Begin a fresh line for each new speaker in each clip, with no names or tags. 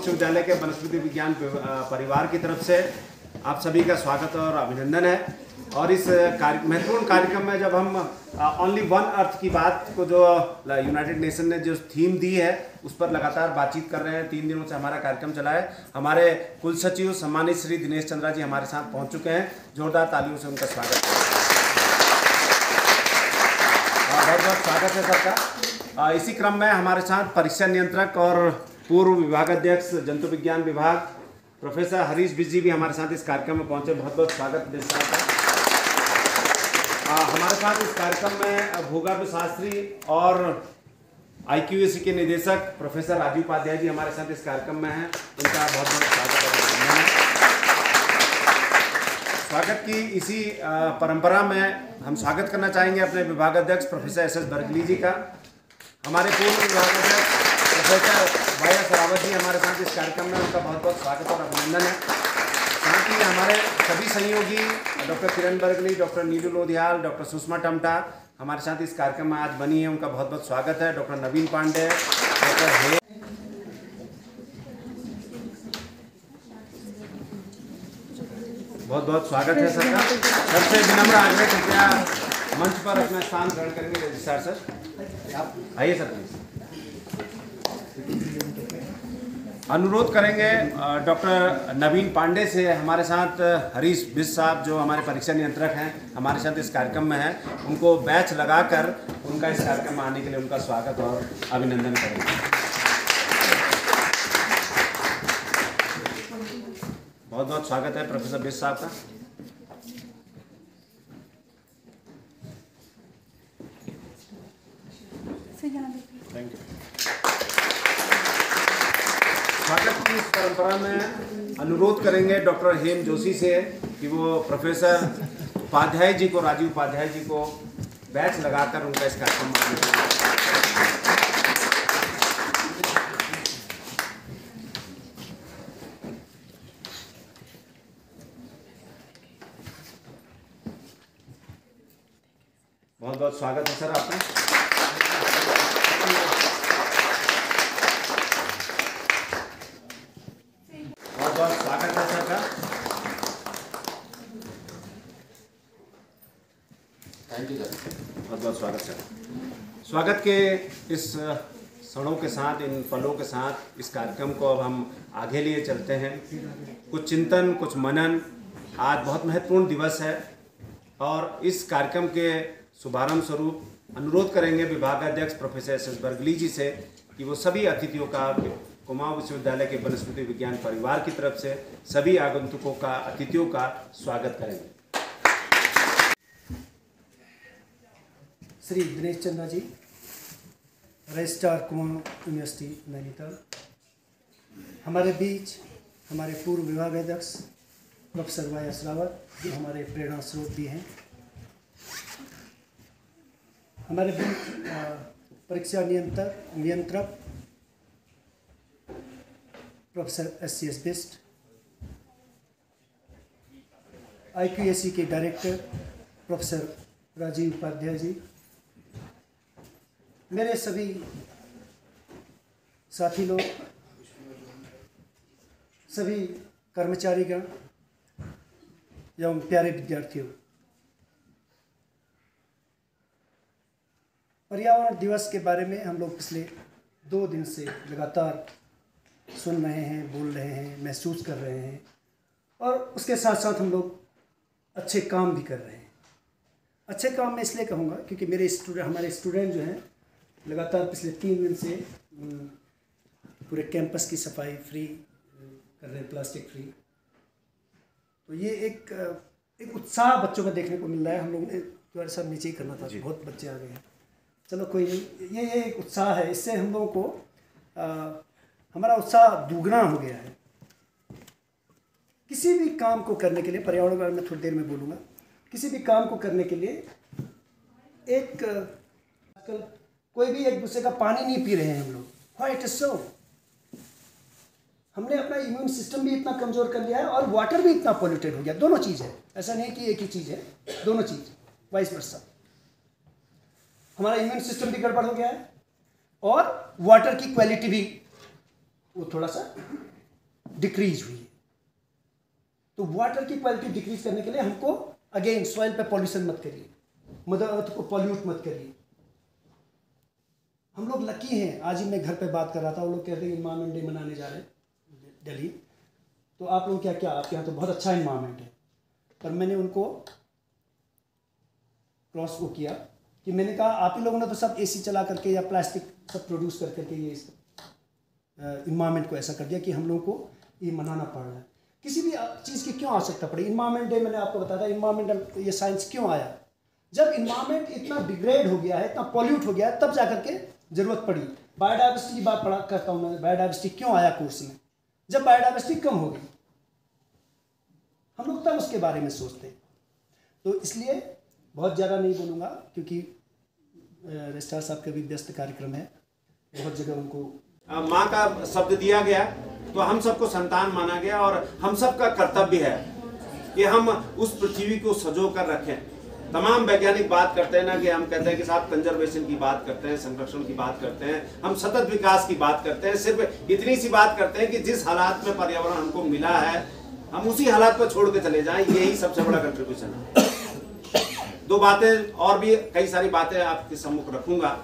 विश्वविद्यालय के वनस्पति विज्ञान परिवार की तरफ से आप सभी का स्वागत और अभिनंदन है। और इस महत्वपूर्ण कार्यक्रम में जब हम ओनली वन अर्थ की बात को जो यूनाइटेड नेशन ने जो थीम दी है उस पर लगातार बातचीत कर रहे हैं। 3 दिनों से हमारा कार्यक्रम चला है। हमारे कुल सचिव सम्मानित श्री दिनेश चंद्रा जी हमारे साथ पहुंच चुके हैं। जोरदार तालियों से उनका स्वागत है। बहुत बहुत स्वागत है सबका। इसी क्रम में हमारे साथ परीक्षा नियंत्रक और पूर्व विभागाध्यक्ष जंतु विज्ञान विभाग प्रोफेसर हरीश बिज जी भी हमारे साथ इस कार्यक्रम में पहुंचे। बहुत बहुत स्वागत दिनेश साहब का। हमारे साथ इस कार्यक्रम में भूगर्भ शास्त्री और IQAC के निदेशक प्रोफेसर राजीव उपाध्याय जी हमारे साथ इस कार्यक्रम में हैं। उनका बहुत बहुत स्वागत है। स्वागत की इसी परंपरा में हम स्वागत करना चाहेंगे अपने विभागाध्यक्ष प्रोफेसर SS बर्गली जी का। हमारे पूर्व विभागाध्यक्ष प्रोफेसर YS रावत जी हमारे साथ इस कार्यक्रम में, उनका बहुत बहुत स्वागत और अभिनंदन है। साथ ही हमारे सभी सहयोगी डॉक्टर किरण बर्गली, डॉक्टर नीलू लोधियाल, डॉक्टर सुषमा टमटा हमारे साथ इस कार्यक्रम में आज बनी है। उनका बहुत बहुत स्वागत है। डॉक्टर नवीन पांडे, डॉक्टर हे, बहुत बहुत स्वागत है सबका। सबसे विनम्र आग्रह, कृपया मंच पर अपना स्थान ग्रहण करेंगे। रजिस्ट्रार सर आप आइए सर प्लीज। अनुरोध करेंगे डॉक्टर नवीन पांडे से। हमारे साथ हरीश बिज साहब जो हमारे परीक्षा नियंत्रक हैं हमारे साथ इस कार्यक्रम में हैं। उनको बैच लगाकर उनका इस कार्यक्रम में आने के लिए उनका स्वागत और अभिनंदन करेंगे। बहुत बहुत स्वागत है प्रोफेसर बिज साहब का। Thank you. स्वागत की इस परंपरा में अनुरोध करेंगे डॉक्टर हेम जोशी से कि वो प्रोफेसर उपाध्याय जी को, राजीव उपाध्याय जी को बैच लगाकर उनका इस कार्यक्रम में बहुत बहुत स्वागत है सर आपका। बहुत बहुत स्वागत है सर का। Thank you sir. बहुत बहुत स्वागत सर। स्वागत के इस क्षणों के साथ, इन पलों के साथ इस कार्यक्रम को अब हम आगे लिए चलते हैं। कुछ चिंतन, कुछ मनन। आज बहुत महत्वपूर्ण दिवस है और इस कार्यक्रम के शुभारंभ स्वरूप अनुरोध करेंगे विभागाध्यक्ष प्रोफेसर SS बर्गली जी से कि वो सभी अतिथियों का, कुमाऊं विश्वविद्यालय के वनस्पति विज्ञान परिवार की तरफ से सभी आगंतुकों का, अतिथियों का स्वागत करेंगे।
श्री दिनेश चंद्रा जी, रजिस्ट्रार कुमाऊं यूनिवर्सिटी नैनीताल। हमारे बीच हमारे पूर्व विभागाध्यक्ष प्रोफेसर YS रावत जो हमारे प्रेरणा स्रोत भी हैं। हमारे बीच परीक्षा नियंत्रक प्रोफेसर SCS बिस्ट, IQAC के डायरेक्टर प्रोफेसर राजीव उपाध्याय जी, मेरे सभी साथी लोग, सभी कर्मचारीगण एवं प्यारे विद्यार्थियों, पर्यावरण दिवस के बारे में हम लोग पिछले 2 दिन से लगातार सुन रहे हैं, बोल रहे हैं, महसूस कर रहे हैं और उसके साथ साथ हम लोग अच्छे काम भी कर रहे हैं। अच्छे काम मैं इसलिए कहूँगा क्योंकि हमारे स्टूडेंट जो हैं लगातार पिछले 3 दिन से पूरे कैंपस की सफाई फ्री कर रहे हैं, प्लास्टिक फ्री। तो ये एक उत्साह बच्चों में देखने को मिल रहा है। हम लोगों ने थोड़ा सा नीचे ही करना था, बहुत बच्चे आ गए हैं। चलो कोई नहीं, ये एक उत्साह है। इससे हम लोगों को हमारा उत्साह दुगना हो गया है। किसी भी काम को करने के लिए, पर्यावरण के बारे में थोड़ी देर में बोलूँगा, किसी भी काम को करने के लिए आजकल कोई भी एक दूसरे का पानी नहीं पी रहे हैं हम लोग। Why it is so? हमने अपना इम्यून सिस्टम भी इतना कमज़ोर कर लिया है और वाटर भी इतना पोल्यूटेड हो गया। दोनों चीज़ है, ऐसा नहीं कि एक ही चीज़ है, दोनों चीज़, वाइस वर्सा। हमारा इम्यून सिस्टम भी गड़बड़ हो गया है और वाटर की क्वालिटी भी वो थोड़ा सा डिक्रीज हुई है। तो वाटर की क्वालिटी डिक्रीज करने के लिए हमको अगेन सॉइल पे पॉल्यूशन मत करिए, मदर अर्थ को पॉल्यूट मत करिए। हम लोग लकी हैं। आज ही मैं घर पे बात कर रहा था, वो लोग कहते हैं इन्वायरमेंट डे मनाने जा रहे हैं दिल्ली, तो आप लोग क्या आपके यहाँ तो बहुत अच्छा इन्वायरमेंट है। पर मैंने उनको क्रॉस वो किया कि मैंने कहा आप ही लोगों ने तो सब एसी चला करके या प्लास्टिक सब प्रोड्यूस कर करके ये इन्वायरमेंट को ऐसा कर दिया कि हम लोगों को ये मनाना पड़ रहा है। किसी भी चीज़ की क्यों आवश्यकता पड़ी? इन्वायरमेंट डे मैंने आपको बताया था, इन्वायरमेंटल ये साइंस क्यों आया? जब इन्वायरमेंट इतना डिग्रेड हो गया है, इतना पॉल्यूट हो गया है, तब जाकर के जरूरत पड़ी। बायोडाइवर्सिटी की बात पढ़ा करता हूँ मैं, बायोडाइवर्सिटी क्यों आया कोर्स में? जब बायोडाइवर्सिटी कम हो गई, हम लोग तब उसके बारे में सोचते हैं। तो इसलिए बहुत ज़्यादा नहीं बोलूँगा, क्योंकि रजिस्ट्रार साहब का भी व्यस्त कार्यक्रम है, बहुत जगह उनको
माँ का शब्द दिया गया तो हम सबको संतान माना गया, और हम सबका कर्तव्य है कि हम उस पृथ्वी को सजो कर रखें। तमाम वैज्ञानिक बात करते हैं ना कि हम कहते हैं कि साहब कंजर्वेशन की बात करते हैं, संरक्षण की बात करते हैं, हम सतत विकास की बात करते हैं, सिर्फ इतनी सी बात करते हैं कि जिस हालात में पर्यावरण हमको मिला है हम उसी हालात पर छोड़ के चले जाएं। यही सबसे बड़ा कंट्रीब्यूशन है। दो बातें और भी, कई सारी बातें आपके सम्मुख रखूंगा।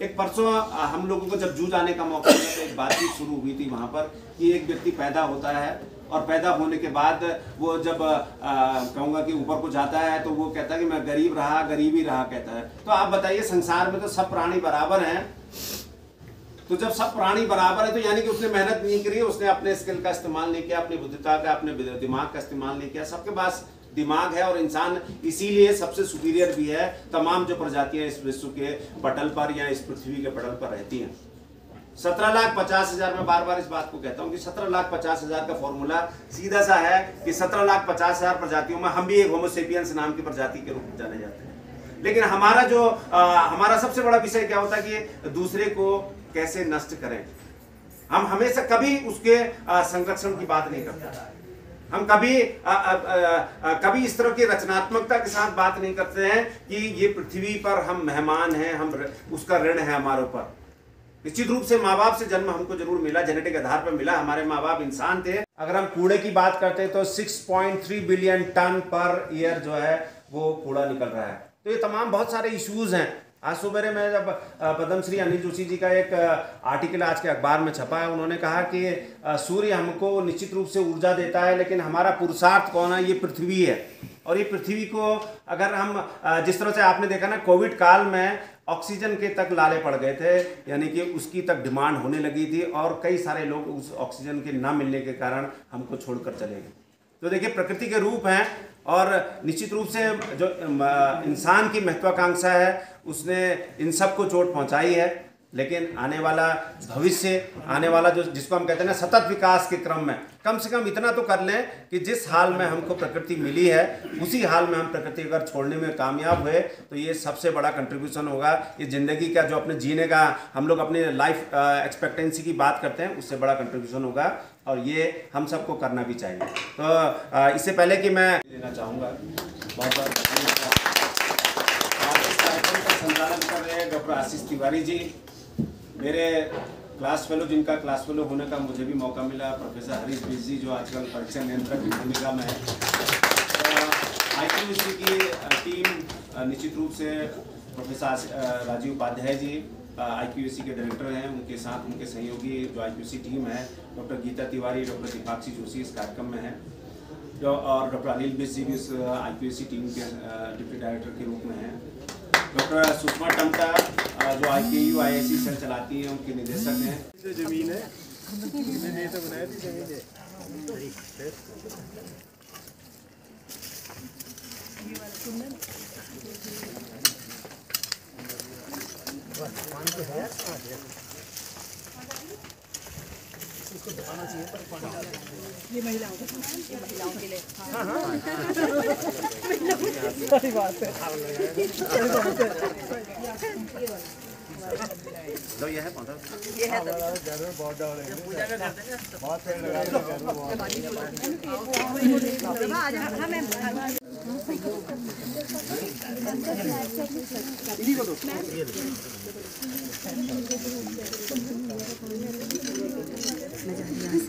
एक परसों हम लोगों को जब जू जाने का मौका मिला तो एक बातचीत शुरू हुई थी वहाँ पर कि एक व्यक्ति पैदा होता है और पैदा होने के बाद वो जब कहूँगा कि ऊपर को जाता है तो वो कहता है कि मैं गरीब रहा, गरीब ही रहा कहता है। तो आप बताइए, संसार में तो सब प्राणी बराबर हैं, तो जब सब प्राणी बराबर है तो यानी कि उसने मेहनत नहीं करी, उसने अपने स्किल का इस्तेमाल नहीं किया, अपनी बुद्धिता का, अपने दिमाग का इस्तेमाल नहीं किया। सबके पास दिमाग है और इंसान इसीलिए सबसे सुपीरियर भी है। तमाम जो प्रजातियां इस विश्व के पटल पर या इस पृथ्वी के पटल पर रहती हैं। 17,50,000 में बार बार इस बात को कहता हूं कि 17,50,000 का फॉर्मूला सीधा सा है कि 17,50,000 प्रजातियों में हम भी एक होमो सेपियंस नाम की प्रजाति के रूप में जाने जाते हैं। लेकिन हमारा जो हमारा सबसे बड़ा विषय क्या होता है कि दूसरे को कैसे नष्ट करें। हम हमेशा कभी उसके संरक्षण की बात नहीं करते। हम कभी इस तरह की रचनात्मकता के साथ बात नहीं करते हैं कि ये पृथ्वी पर हम मेहमान हैं, हम उसका ऋण है हमारे ऊपर। निश्चित रूप से माँ बाप से जन्म हमको जरूर मिला, जेनेटिक आधार पर मिला, हमारे माँ बाप इंसान थे। अगर हम कूड़े की बात करते हैं तो 6.3 बिलियन टन पर ईयर जो है वो कूड़ा निकल रहा है। तो ये तमाम बहुत सारे इश्यूज हैं। आज सुबह में जब पद्मश्री अनिल जोशी जी का एक आर्टिकल आज के अखबार में छपा है, उन्होंने कहा कि सूर्य हमको निश्चित रूप से ऊर्जा देता है, लेकिन हमारा पुरुषार्थ कौन है? ये पृथ्वी है। और ये पृथ्वी को अगर हम जिस तरह से आपने देखा ना, कोविड काल में ऑक्सीजन के तक लाले पड़ गए थे, यानी कि उसकी तक डिमांड होने लगी थी और कई सारे लोग उस ऑक्सीजन के ना मिलने के कारण हमको छोड़कर चले गए। तो देखिए, प्रकृति के रूप हैं और निश्चित रूप से जो इंसान की महत्वाकांक्षा है उसने इन सब को चोट पहुंचाई है। लेकिन आने वाला भविष्य, आने वाला जो जिसको हम कहते हैं ना सतत विकास के क्रम में, कम से कम इतना तो कर लें कि जिस हाल में हमको प्रकृति मिली है उसी हाल में हम प्रकृति अगर छोड़ने में कामयाब हुए तो ये सबसे बड़ा कंट्रीब्यूशन होगा। ये ज़िंदगी का जो अपने जीने का हम लोग अपने लाइफ एक्सपेक्टेंसी की बात करते हैं, उससे बड़ा कंट्रीब्यूशन होगा और ये हम सबको करना भी चाहिए। तो इससे पहले कि मैं देना चाहूँगा, बहुत बहुत इस कार्यक्रम का संचालन कर रहे हैं डॉक्टर आशीष तिवारी जी, मेरे क्लास फेलो, जिनका क्लास फेलो होने का मुझे भी मौका मिला, प्रोफेसर हरीश बिज जी जो आजकल परीक्षा नियंत्रक की भूमिका में है। IQAC की टीम निश्चित रूप से प्रोफेसर राजीव उपाध्याय जी IQAC के डायरेक्टर हैं, उनके साथ उनके सहयोगी जो IQAC टीम है, डॉक्टर गीता तिवारी, डॉक्टर दीपाक्षी जोशी इस कार्यक्रम में है, और डॉक्टर अनिल बिज जी भी इस IQAC टीम के डिप्टी डायरेक्टर के रूप में हैं। डॉक्टर सुषमा टमटा जो IKU IAC सेल चलाती हैं, उनके निदेशक हैं।
जमीन है, मैंने तो बनाया थी जमीन है। इसको दबाना चाहिए पर पानी डाल दो। ये महिलाओं के लिए। हाँ हाँ सही बात है।
लो ये है पौधा,
ये है घर में बहुत डाल है, बहुत पेड़ लगा है घर में बहुत।
धन्यवाद।